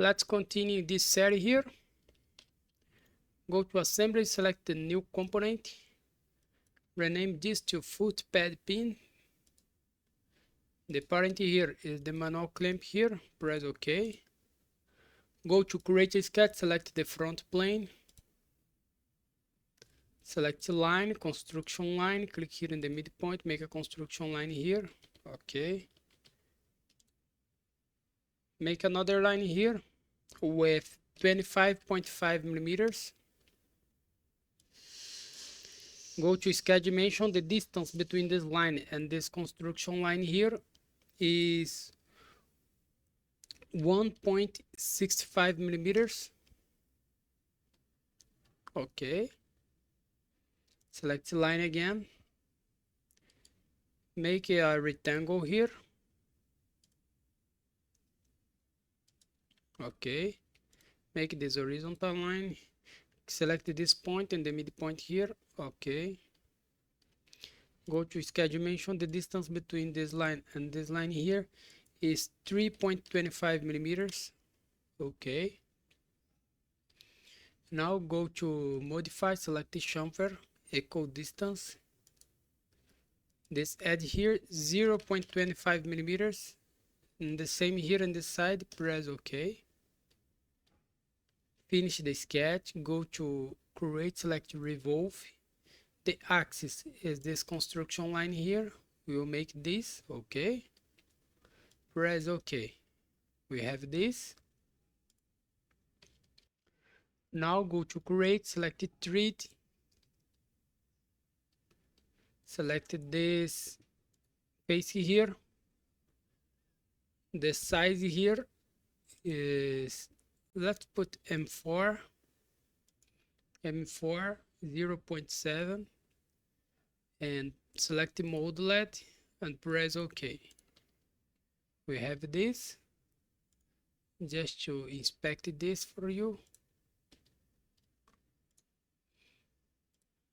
Let's continue this series here. Go to assembly, select the new component, rename this to footpad pin. The parent here is the manual clamp here, press OK. Go to create a sketch, select the front plane, select line, construction line, click here in the midpoint, make a construction line here, OK. Make another line here with 25.5 millimeters. Go to sketch dimension. The distance between this line and this construction line here is 1.65 millimeters. Okay. Select the line again. Make a rectangle here. Okay. Make this horizontal line. Select this point and the midpoint here. Okay. Go to sketch dimension. The distance between this line and this line here is 3.25 millimeters. Okay. Now go to modify, select the chamfer, equal distance. This edge here 0.25 millimeters. And the same here on this side, press OK. Finish the sketch, go to create, select revolve. The axis is this construction line here. We will make this, okay. Press OK. We have this. Now go to create, select thread. Select this face here. The size here is, let's put M4 0.7 and select the modelet and press OK. We have this. Just to inspect this for you,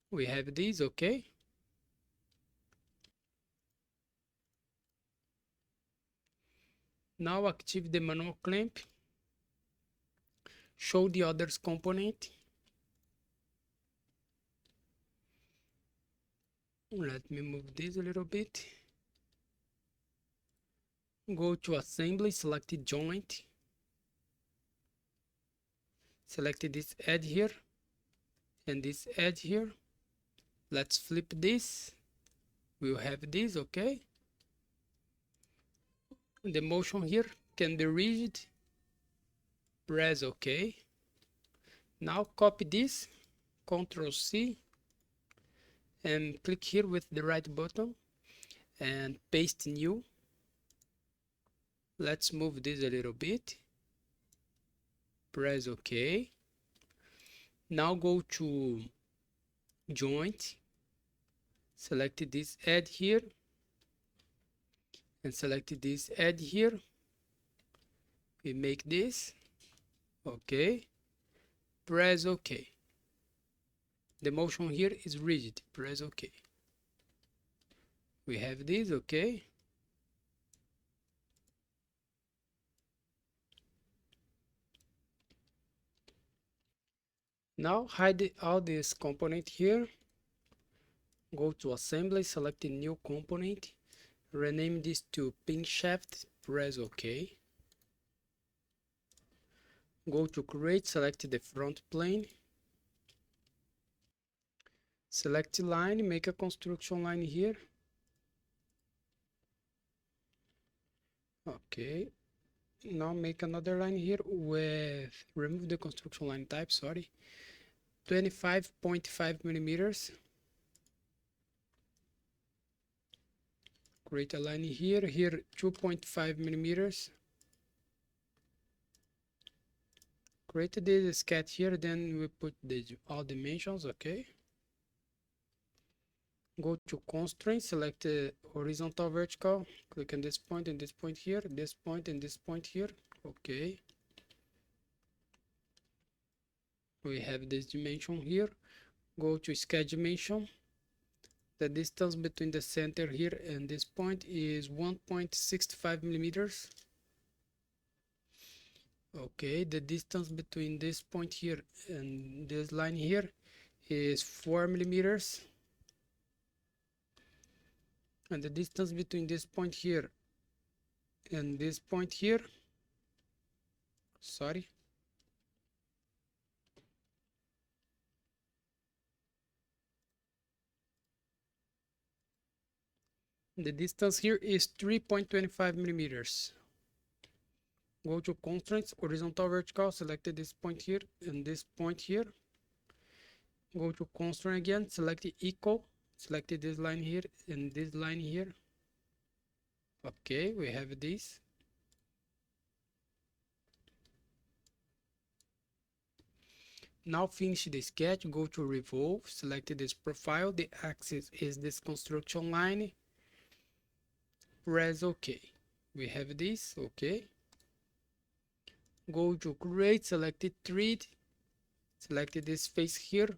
we have this. Okay. Now activate the manual clamp. Show the others component. Let me move this a little bit. Go to assembly, select the joint. Select this edge here and this edge here. Let's flip this. We'll have this, okay. The motion here can be rigid. Press OK. Now copy this, Ctrl C, and click here with the right button and paste new. Let's move this a little bit. Press OK. Now go to joint, select this edge here and select this edge here. We make this. Okay. Press OK. The motion here is rigid. Press OK. We have this. Okay. Now hide all this component here. Go to assembly, select a new component, rename this to pin shaft, press OK. Go to create, select the front plane. Select line, make a construction line here. Okay. Now make another line here with, remove the construction line type, sorry. 25.5 millimeters. Create a line here, 2.5 millimeters. Create this sketch here, then we put all dimensions, okay. Go to constraint, select horizontal, vertical, click on this point and this point here, this point and this point here, okay. We have this dimension here. Go to sketch dimension. The distance between the center here and this point is 1.65 millimeters. Okay, the distance between this point here and this line here is 4 millimeters, and the distance between this point here and this point here, sorry, the distance here is 3.25 millimeters. Go to constraints, horizontal, vertical, select this point here and this point here. Go to constraint again, select equal, select this line here and this line here. Okay, we have this. Now finish the sketch, go to revolve, select this profile, the axis is this construction line, press OK. We have this, okay. Go to create, select it 3D, select this face here.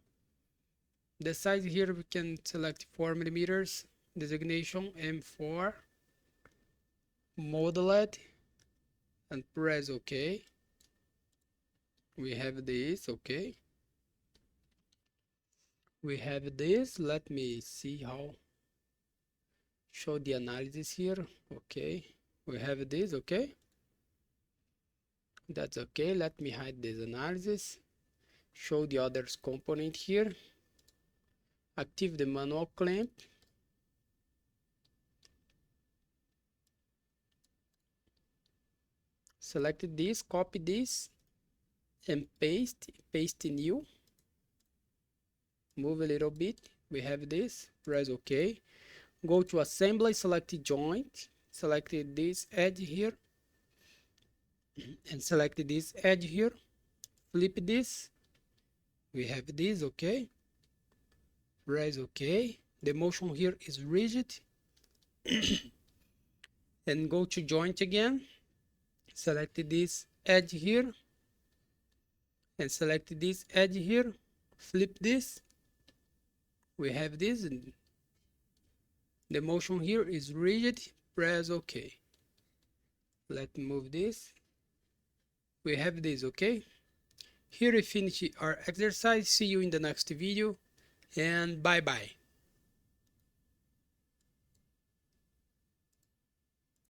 The size here we can select 4 millimeters, designation M4, model it, and press OK. We have this, okay. We have this, let me see how show the analysis here. Okay, we have this, okay. That's okay, let me hide this analysis, show the others component here, active the manual clamp, select this, copy this and paste new, move a little bit, we have this, press OK. Go to assembly, select joint, select this edge here and select this edge here, flip this, we have this, okay. Press OK. The motion here is rigid. And go to joint again, select this edge here and select this edge here, flip this, we have this, and the motion here is rigid, press OK. Let's move this, we have this, okay. Here we finish our exercise. See you in the next video and bye bye.